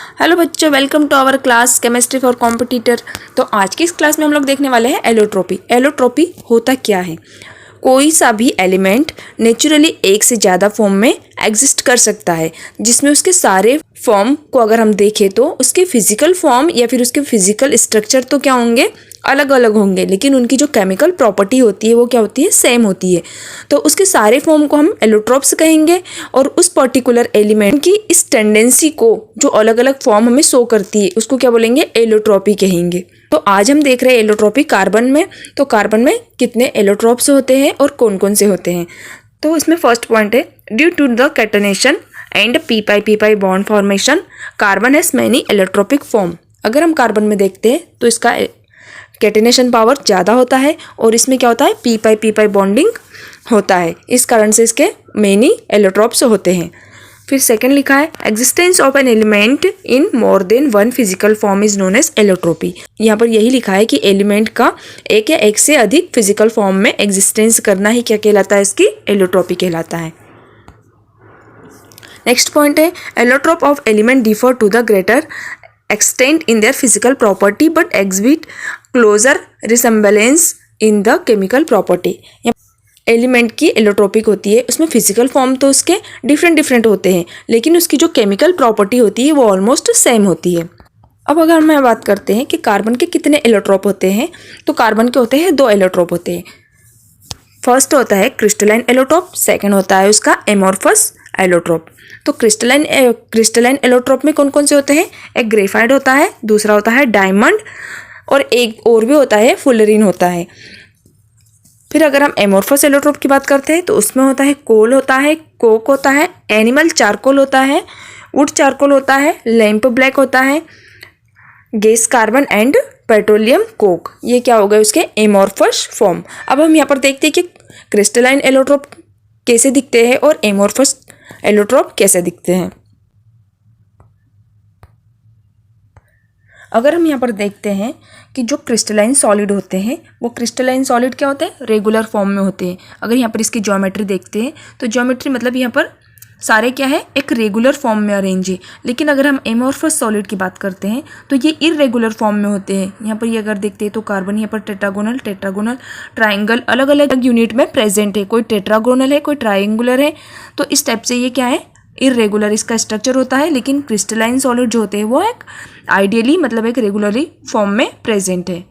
Hello बच्चों, welcome to our class chemistry for competitor. तो आज की इस क्लास में हम लोग देखने वाले हैं एलोट्रोपी। एलोट्रोपी होता क्या है? कोई सा भी एलिमेंट नेचुरली एक से ज़्यादा फॉर्म में एग्जिस्ट कर सकता है, जिसमें उसके सारे फॉर्म को अगर हम देखें तो उसके फिजिकल फॉर्म या फिर उसके फिजिकल स्ट्रक्चर तो क्या होंगे, अलग अलग होंगे, लेकिन उनकी जो केमिकल प्रॉपर्टी होती है वो क्या होती है, सेम होती है। तो उसके सारे फॉर्म को हम एलोट्रोप्स कहेंगे और उस पर्टिकुलर एलिमेंट की इस टेंडेंसी को जो अलग अलग फॉर्म हमें शो करती है उसको क्या बोलेंगे, एलोट्रोपी कहेंगे। तो आज हम देख रहे हैं एलोट्रोपी कार्बन में। तो कार्बन में कितने एलोट्रोप्स होते हैं और कौन कौन से होते हैं? तो इसमें फर्स्ट पॉइंट है, due to the catenation and p pi bond formation carbon has many allotropic form. अगर हम कार्बन में देखते हैं तो इसका कैटिनेशन पावर ज़्यादा होता है और इसमें क्या होता है, पी पाई बॉन्डिंग होता है। इस कारण से इसके मेनी एलोट्रोप्स होते हैं। फिर सेकंड लिखा है, existence of an element in more than one physical form is known as allotropy. यहाँ पर यही लिखा है कि एलिमेंट का एक या एक से अधिक फिजिकल फॉर्म में एग्जिस्टेंस करना ही क्या कहलाता है, इसकी एलोट्रोपी कहलाता है। नेक्स्ट पॉइंट है, allotrope of element differ to the greater extent in their physical property but exhibit closer resemblance in the chemical property। Element की एलोट्रोपिक होती है, उसमें फिजिकल फॉर्म तो उसके डिफरेंट होते हैं, लेकिन उसकी जो केमिकल प्रॉपर्टी होती है वो ऑलमोस्ट सेम होती है। अब अगर हम बात करते हैं कि कार्बन के कितने एलोट्रोप होते हैं, तो कार्बन के होते हैं 2 एलोट्रोप होते हैं। फर्स्ट होता है क्रिस्टलाइन एलोट्रोप, सेकेंड होता है उसका एमोर्फस एलोट्रोप। तो क्रिस्टलाइन एलोट्रोप में कौन कौन से होते हैं? एक ग्रेफाइट होता है, दूसरा होता है डायमंड और एक और भी होता है फुलरीन होता है। फिर अगर हम एमोर्फस एलोट्रोप की बात करते हैं तो उसमें होता है कोल होता है, कोक होता है, एनिमल चारकोल होता है, वुड चारकोल होता है, लैंप ब्लैक होता है, gas carbon and petroleum Coke. ये क्या हो गए उसके एमोर्फस फॉर्म। अब हम यहाँ पर देखते हैं कि क्रिस्टलाइन एलोट्रोप कैसे दिखते हैं और एमोर्फस एलोट्रोप कैसे दिखते हैं। अगर हम यहाँ पर देखते हैं कि जो क्रिस्टलाइन सॉलिड होते हैं वो क्रिस्टलाइन सॉलिड क्या होते हैं, रेगुलर फॉर्म में होते हैं। अगर यहाँ पर इसकी ज्योमेट्री देखते हैं तो ज्योमेट्री मतलब यहाँ पर सारे क्या है, एक रेगुलर फॉर्म में अरेंज है। लेकिन अगर हम एमोर्फस सॉलिड की बात करते हैं तो ये इरेगुलर फॉर्म में होते हैं। यहाँ पर ये अगर देखते हैं तो कार्बन यहाँ पर टेट्रागोनल ट्राइंगल अलग अलग यूनिट में प्रेजेंट है। कोई टेट्रागोनल है, कोई ट्राइंगुलर है। तो इस टाइप से ये क्या है, इरेगुलर इसका स्ट्रक्चर होता है। लेकिन क्रिस्टलाइन सॉलिड जो होते हैं वो एक आइडियली मतलब एक रेगुलरली फॉर्म में प्रेजेंट है।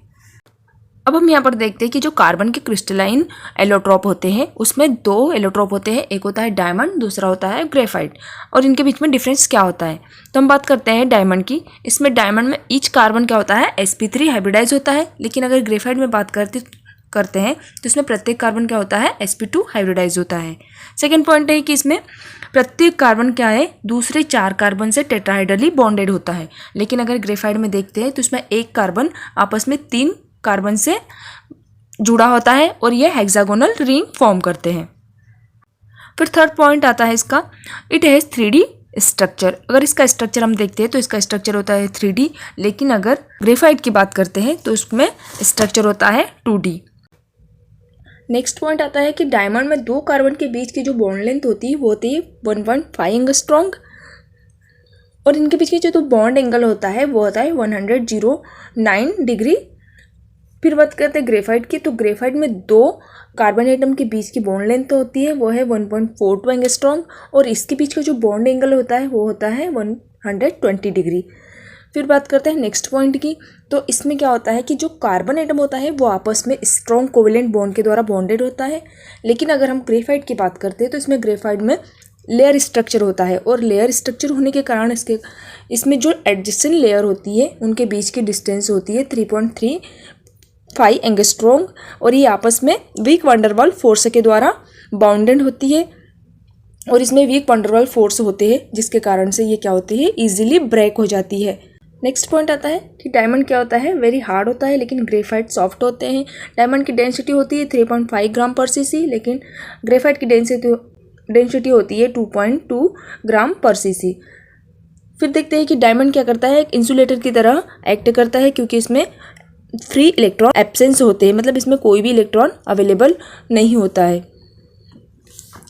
अब हम यहाँ पर देखते हैं कि जो कार्बन के क्रिस्टलाइन एलोट्रोप होते हैं उसमें 2 एलोट्रोप होते हैं, एक होता है डायमंड, दूसरा होता है ग्रेफाइट। और इनके बीच में डिफरेंस क्या होता है, तो हम बात करते हैं डायमंड की। इसमें डायमंड में ईच कार्बन क्या होता है, sp3 हाइब्रिडाइज होता है। लेकिन अगर ग्रेफाइट में बात करते हैं तो इसमें प्रत्येक कार्बन क्या होता है, sp2 हाइब्रिडाइज होता है। सेकेंड पॉइंट है कि इसमें प्रत्येक कार्बन क्या है, दूसरे 4 कार्बन से टेट्राहाइड्रली बॉन्डेड होता है। लेकिन अगर ग्रेफाइट में देखते हैं तो इसमें एक कार्बन आपस में 3 कार्बन से जुड़ा होता है और ये हेक्सागोनल रिंग फॉर्म करते हैं। फिर थर्ड पॉइंट आता है इसका, इट हैज़ 3D स्ट्रक्चर। अगर इसका स्ट्रक्चर हम देखते हैं तो इसका स्ट्रक्चर होता है 3D, लेकिन अगर ग्रेफाइट की बात करते हैं तो उसमें स्ट्रक्चर होता है 2D। नेक्स्ट पॉइंट आता है कि डायमंड में 2 कार्बन के बीच की जो बॉन्ड लेंथ होती है वो होती है 1.5 एंगस्ट्रॉम और इनके बीच की जो बॉन्ड एंगल होता है वो होता है 109 डिग्री। फिर बात करते हैं ग्रेफाइट की, तो ग्रेफाइट में 2 कार्बन एटम के बीच की बॉन्ड लेंथ होती है वो है 1.42 एंगस्ट्रॉम और इसके बीच का जो बॉन्ड एंगल होता है वो होता है 120 डिग्री। फिर बात करते हैं नेक्स्ट पॉइंट की, तो इसमें क्या होता है कि जो कार्बन एटम होता है वो आपस में स्ट्रॉन्ग कोवेलेंट बॉन्ड के द्वारा बॉन्डेड होता है। लेकिन अगर हम ग्रेफाइट की बात करते हैं तो इसमें ग्रेफाइट में लेयर स्ट्रक्चर होता है और लेयर स्ट्रक्चर होने के कारण इसमें जो एडजेसेंट लेयर होती है उनके बीच की डिस्टेंस होती है 3.35 एंगस्ट्रॉम और ये आपस में वीक वंडरवाल फोर्स के द्वारा बाउंडेड होती है और इसमें वीक वंडरवाल फोर्स होते हैं जिसके कारण से ये क्या होती है, इजीली ब्रेक हो जाती है। नेक्स्ट पॉइंट आता है कि डायमंड क्या होता है, वेरी हार्ड होता है, लेकिन ग्रेफाइट सॉफ्ट होते हैं। डायमंड की डेंसिटी होती है 3.5 ग्राम पर cc, लेकिन ग्रेफाइट की डेंसिटी होती है 2.2 ग्राम पर cc। फिर देखते हैं कि डायमंड क्या करता है, एक इंसुलेटर की तरह एक्ट करता है क्योंकि इसमें फ्री इलेक्ट्रॉन एब्सेंस होते हैं, मतलब इसमें कोई भी इलेक्ट्रॉन अवेलेबल नहीं होता है।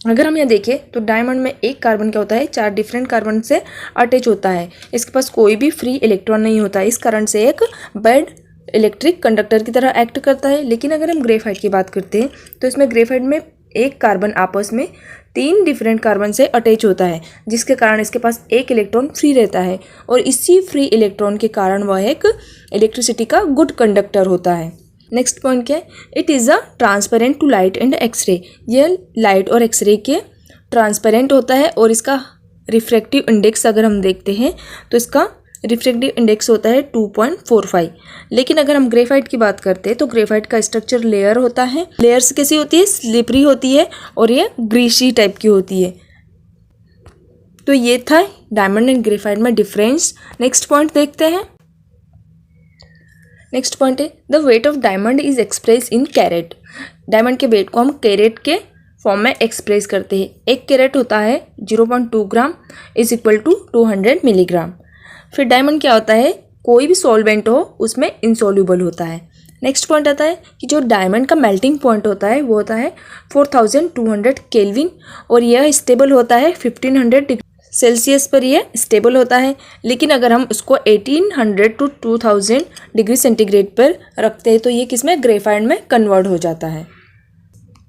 अगर हम यहाँ देखें तो डायमंड में एक कार्बन क्या होता है, 4 डिफरेंट कार्बन से अटैच होता है। इसके पास कोई भी फ्री इलेक्ट्रॉन नहीं होता है, इस कारण से एक बैड इलेक्ट्रिक कंडक्टर की तरह एक्ट करता है। लेकिन अगर हम ग्रेफाइट की बात करते हैं तो इसमें ग्रेफाइट में एक कार्बन आपस में 3 डिफरेंट कार्बन से अटैच होता है, जिसके कारण इसके पास एक इलेक्ट्रॉन फ्री रहता है और इसी फ्री इलेक्ट्रॉन के कारण वह एक इलेक्ट्रिसिटी का गुड कंडक्टर होता है। नेक्स्ट पॉइंट क्या है, it is a transparent to light and x-ray. यह लाइट और एक्सरे के ट्रांसपेरेंट होता है और इसका रिफ्रैक्टिव इंडेक्स अगर हम देखते हैं तो इसका रिफ्रैक्टिव इंडेक्स होता है 2.45। लेकिन अगर हम ग्रेफाइट की बात करते हैं तो ग्रेफाइट का स्ट्रक्चर लेयर होता है। लेयर्स कैसी होती है, स्लिपरी होती है और ये ग्रीसी टाइप की होती है। तो ये था डायमंड एंड ग्रेफाइट में डिफरेंस। नेक्स्ट पॉइंट देखते हैं। नेक्स्ट पॉइंट है the weight of diamond is express in carat. Diamond के वेट को हम कैरेट के फॉर्म में एक्सप्रेस करते हैं। एक कैरेट होता है 0.2 gram is equal to 200 milligram. फिर डायमंड क्या होता है, कोई भी सॉल्वेंट हो उसमें इनसॉल्यूबल होता है। नेक्स्ट पॉइंट आता है कि जो डायमंड का मेल्टिंग पॉइंट होता है वो होता है 4200 केल्विन और यह स्टेबल होता है 1500 डिग्री सेल्सियस पर यह स्टेबल होता है। लेकिन अगर हम उसको 1800 टू 2000 डिग्री सेंटीग्रेड पर रखते हैं तो ये किसमें, ग्रेफाइट में कन्वर्ट हो जाता है।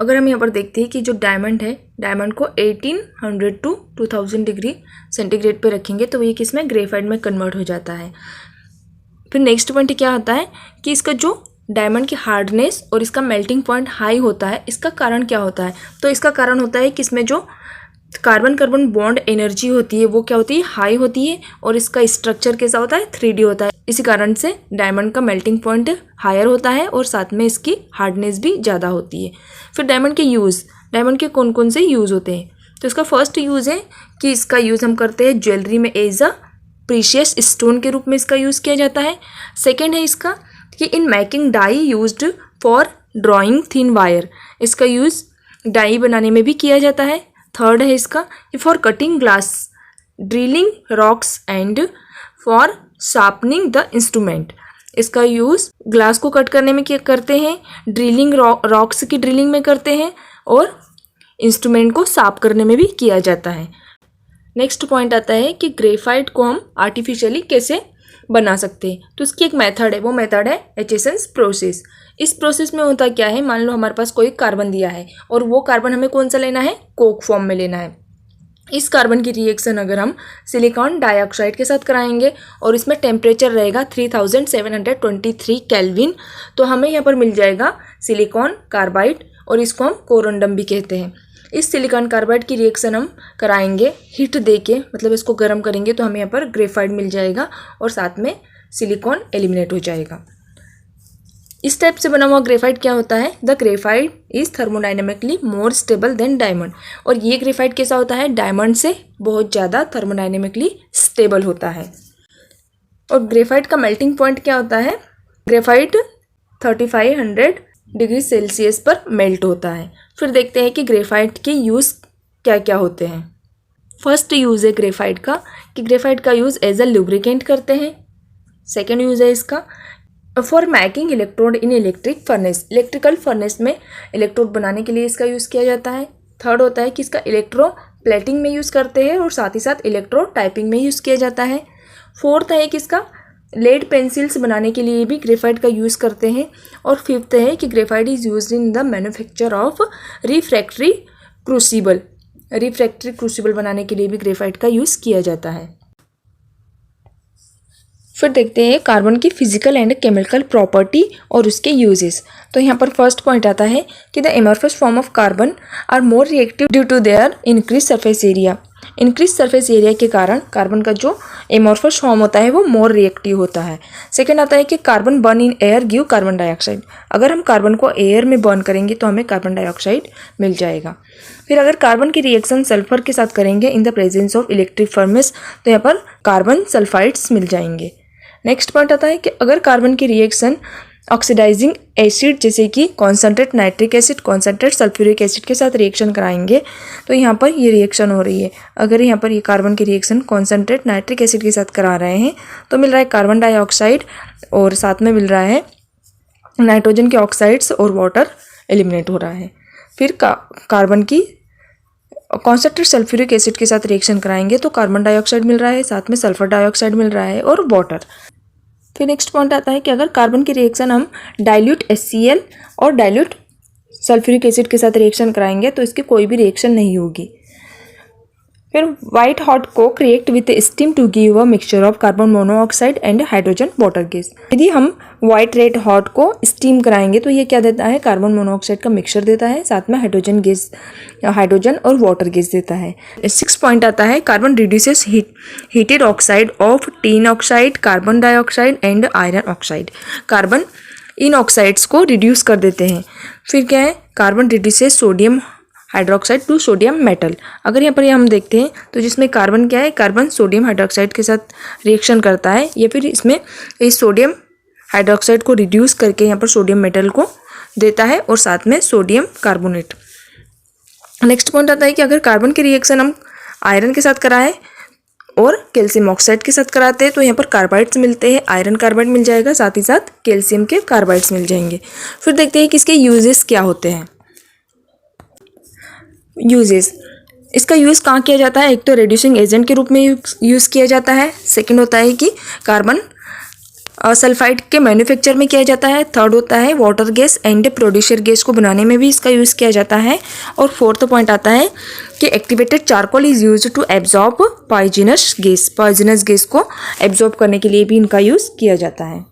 अगर हम यहाँ पर देखते हैं कि जो डायमंड है, डायमंड को 1800 टू 2000 डिग्री सेंटीग्रेड पे रखेंगे तो ये किसमें, ग्रेफाइट में कन्वर्ट हो जाता है। फिर नेक्स्ट पॉइंट क्या होता है कि इसका जो डायमंड की हार्डनेस और इसका मेल्टिंग पॉइंट हाई होता है, इसका कारण क्या होता है, तो इसका कारण होता है कि इसमें जो कार्बन कार्बन बॉन्ड एनर्जी होती है वो क्या होती है, हाई होती है और इसका स्ट्रक्चर कैसा होता है, 3D होता है। इसी कारण से डायमंड का मेल्टिंग पॉइंट हायर होता है और साथ में इसकी हार्डनेस भी ज़्यादा होती है। फिर डायमंड के यूज़, डायमंड के कौन कौन से यूज़ होते हैं, तो इसका फर्स्ट यूज़ है कि इसका यूज़ हम करते हैं ज्वेलरी में एज अ प्रीशियस स्टोन के रूप में इसका यूज़ किया जाता है। सेकेंड है इसका कि in making die used for drawing thin wire, इसका यूज़ डाई बनाने में भी किया जाता है। थर्ड है इसका for cutting glass, drilling rocks and for sharpening the instrument, इसका यूज़ ग्लास को कट करने में क्या करते हैं, ड्रिलिंग रॉक्स की ड्रिलिंग में करते हैं और इंस्ट्रूमेंट को शार्प करने में भी किया जाता है। नेक्स्ट पॉइंट आता है कि ग्रेफाइट को हम आर्टिफिशियली कैसे बना सकते हैं, तो इसकी एक मेथड है, वो मेथड है एचएसएन प्रोसेस। इस प्रोसेस में होता क्या है, मान लो हमारे पास कोई कार्बन दिया है और वो कार्बन हमें कौन सा लेना है, कोक फॉर्म में लेना है। इस कार्बन की रिएक्शन अगर हम सिलिकॉन डाइऑक्साइड के साथ कराएंगे और इसमें टेम्परेचर रहेगा 3723 केल्विन, तो हमें यहाँ पर मिल जाएगा सिलिकॉन कार्बाइड और इसको हम कोरंडम भी कहते हैं। इस सिलिकॉन कार्बाइड की रिएक्शन हम कराएंगे हीट दे के, मतलब इसको गर्म करेंगे तो हमें यहाँ पर ग्रेफाइट मिल जाएगा और साथ में सिलिकॉन एलिमिनेट हो जाएगा। इस टाइप से बना हुआ ग्रेफाइट क्या होता है, the graphite is thermodynamically more stable then diamond, और ये ग्रेफाइट कैसा होता है, डायमंड से बहुत ज़्यादा थर्मोडाइनेमिकली स्टेबल होता है। और ग्रेफाइट का मेल्टिंग पॉइंट क्या होता है, ग्रेफाइट 3500 डिग्री सेल्सियस पर मेल्ट होता है। फिर देखते हैं कि ग्रेफाइट के यूज़ क्या क्या होते हैं। फर्स्ट यूज़ है ग्रेफाइट का कि ग्रेफाइट का यूज़ एज अ लुब्रिकेंट करते हैं। सेकेंड यूज़ है इसका for making electrode in electric furnace, electrical furnace में इलेक्ट्रोड बनाने के लिए इसका यूज़ किया जाता है। थर्ड होता है कि इसका इलेक्ट्रो प्लेटिंग में यूज़ करते हैं और साथ ही साथ इलेक्ट्रो टाइपिंग में यूज़ किया जाता है। फोर्थ है कि इसका लेड पेंसिल्स बनाने के लिए भी ग्रेफाइट का यूज़ करते हैं। और फिफ्थ है कि graphite is used in the manufacture of refractory crucible, refractory crucible बनाने के लिए भी ग्रेफाइट का यूज़ किया जाता है। फिर देखते हैं कार्बन की फिजिकल एंड केमिकल प्रॉपर्टी और उसके यूजेस। तो यहाँ पर फर्स्ट पॉइंट आता है कि the amorphous form of carbon are more reactive due to their increase surface area. Increase surface area के कारण कार्बन का जो एमॉर्फस फॉर्म होता है वो मोर रिएक्टिव होता है। सेकेंड आता है कि carbon burn in air give carbon dioxide, अगर हम कार्बन को एयर में बर्न करेंगे तो हमें कार्बन डाइऑक्साइड मिल जाएगा। फिर अगर कार्बन की रिएक्शन सल्फर के साथ करेंगे in the presence of electric furnace तो यहाँ पर कार्बन सल्फाइड्स मिल जाएंगे। नेक्स्ट पॉइंट आता है कि अगर कार्बन की रिएक्शन ऑक्सीडाइजिंग एसिड जैसे कि concentrate nitric acid, concentrate sulphuric acid के साथ रिएक्शन कराएंगे तो यहाँ पर ये रिएक्शन हो रही है। अगर यहाँ पर ये कार्बन की रिएक्शन कॉन्सेंट्रेट नाइट्रिक एसिड के साथ करा रहे हैं तो मिल रहा है कार्बन डाइऑक्साइड और साथ में मिल रहा है नाइट्रोजन के ऑक्साइड्स और वाटर एलिमिनेट हो रहा है। फिर कार्बन की कॉन्सेंट्रेट सल्फ्यूरिक एसिड के साथ रिएक्शन कराएंगे तो कार्बन डाइऑक्साइड मिल रहा है, साथ में सल्फर डाइऑक्साइड मिल रहा है और वाटर। फिर नेक्स्ट पॉइंट आता है कि अगर कार्बन की रिएक्शन हम डाइल्यूट HCl और डाइल्यूट सल्फ्यूरिक एसिड के साथ रिएक्शन कराएंगे तो इसकी कोई भी रिएक्शन नहीं होगी। फिर white hot coke react with steam to give a mixture of carbon monoxide and hydrogen water gas. यदि हम वाइट रेड हॉट को स्टीम कराएंगे तो ये क्या देता है, कार्बन मोनोऑक्साइड का मिक्सचर देता है, साथ में हाइड्रोजन गैस, हाइड्रोजन और वाटर गैस देता है। 6 पॉइंट आता है carbon reduces heated oxide of tin oxide, carbon dioxide and iron oxide. Carbon इन ऑक्साइड्स को रिड्यूस कर देते हैं। फिर क्या है, carbon reduces sodium hydroxide to sodium metal. अगर यहाँ पर हम देखते हैं तो जिसमें कार्बन क्या है, कार्बन सोडियम हाइड्रोक्साइड के साथ रिएक्शन करता है या फिर इसमें इस सोडियम हाइड्रोक्साइड को रिड्यूस करके यहाँ पर सोडियम मेटल को देता है और साथ में सोडियम कार्बोनेट। नेक्स्ट पॉइंट आता है कि अगर कार्बन की रिएक्शन हम आयरन के साथ कराएं और कैल्शियम ऑक्साइड के साथ कराते हैं तो यहाँ पर कार्बाइड्स मिलते हैं, आयरन कार्बाइड मिल जाएगा, साथ ही साथ कैल्शियम के कार्बाइड्स मिल जाएंगे। फिर देखते हैं कि इसके यूजेस क्या होते हैं। यूजेस, इसका यूज़ कहाँ किया जाता है, एक तो रेड्यूसिंग एजेंट के रूप में यूज़ किया जाता है, सेकंड होता है कि कार्बन सल्फाइड के मैन्युफैक्चर में किया जाता है, थर्ड होता है water gas and producer gas को बनाने में भी इसका यूज़ किया जाता है, और फोर्थ पॉइंट आता है कि activated charcoal is use to absorb poisonous gas. Poisonous gas को एब्जॉर्ब करने के लिए भी इनका यूज़ किया जाता है।